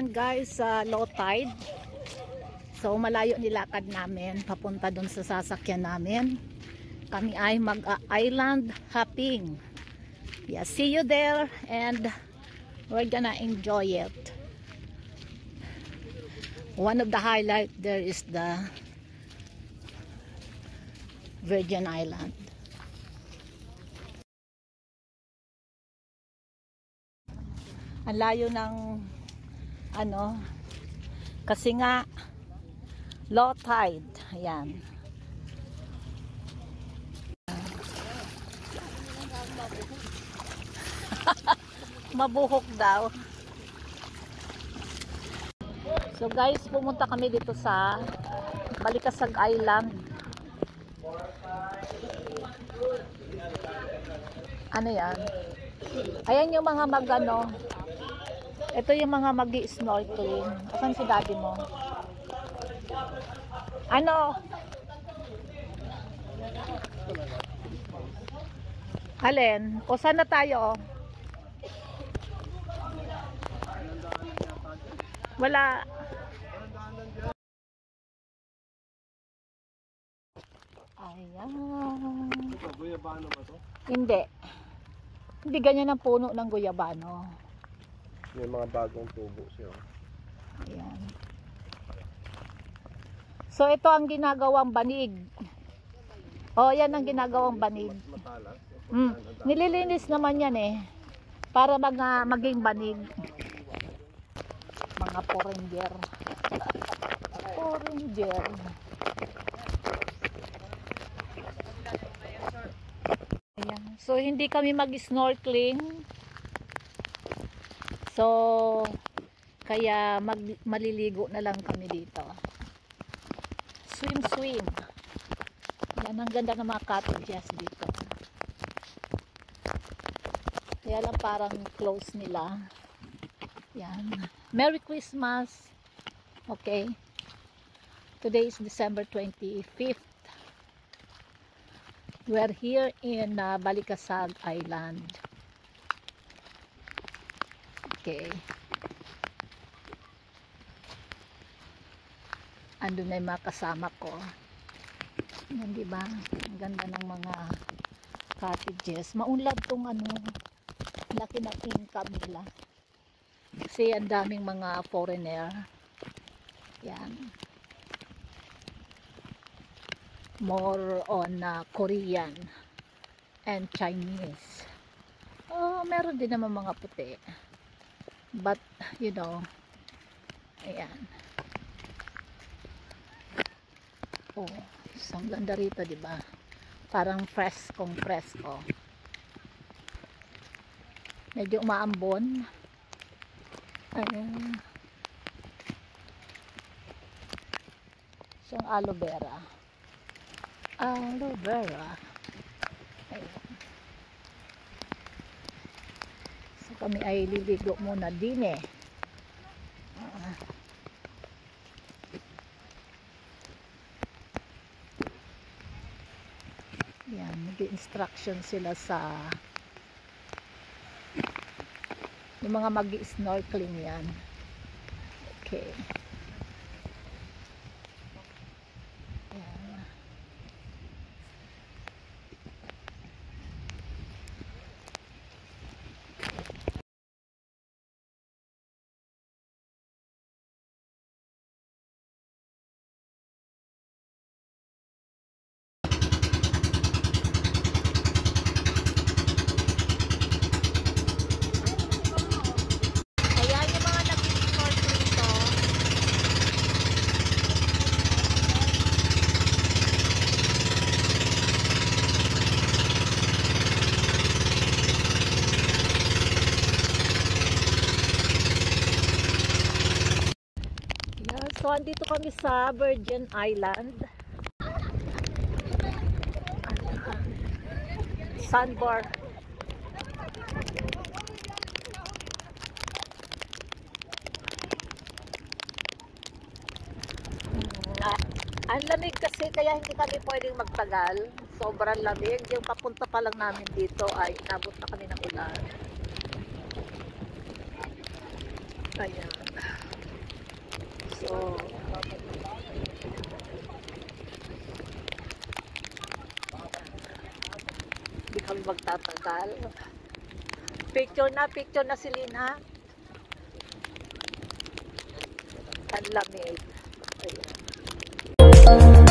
Guys, low tide. So malayo nilakad namin papunta dun sa sasakyan namin. Kami ay mag-island hopping. Yeah, see you there and we're gonna enjoy it. One of the highlight there is the Virgin Island. Ang layo ng kasi nga low tide. Ayan. Mabuhok daw. So guys, pumunta kami dito sa Balikasag Island. Ano yan? Ayan yung mga ito yung mga mag-snorkeling. Asan si daddy mo? Ano? Alin? O saan na tayo? Wala. Ayan. Guyabano ba to? Hindi. Hindi ganyan ang puno ng guyabano. May mga bagong tubo siya. Ayan. So ito ang ginagawang banig. Oh, yan ang ginagawang banig. Nililinis naman yan para maging banig. Mga foreigner. Foreigner. Ayan. So hindi kami mag-snorkeling. So kaya maliligo na lang kami dito. Swim. Yan, ang ganda ng mga cottages dito. Kaya lang parang close nila. Yan. Merry Christmas. Okay. Today is December 25th. We're here in Balikasag Island. Okay. Andun na yung mga kasama ko. Yan, diba? Ang ganda ng mga cottages. Maunlad tong laki na income nila. Kasi ang daming mga foreigner. Yan. More on Korean and Chinese. Oh, meron din naman mga puti. But, ayan. Oh, ang ganda rito, diba? Parang freskong presko. Medyo umaambon. Ayan. So, aloe vera. Aloe vera. Ayan. So, kami ay liligo muna din Yan, nag-instruction sila sa yung mga mag-snorkeling yan. Okay. Yan. So, andito kami sa Virgin Island. Sandbar. Ang lamig kasi kaya hindi kami pwedeng magtagal. Sobrang lamig. Yung papunta pa lang namin dito ay inabot na kami ng ulan. Ayan. Oo. Hindi kami magtatagal. Picture na si Lina. Ang lamig. Ayan.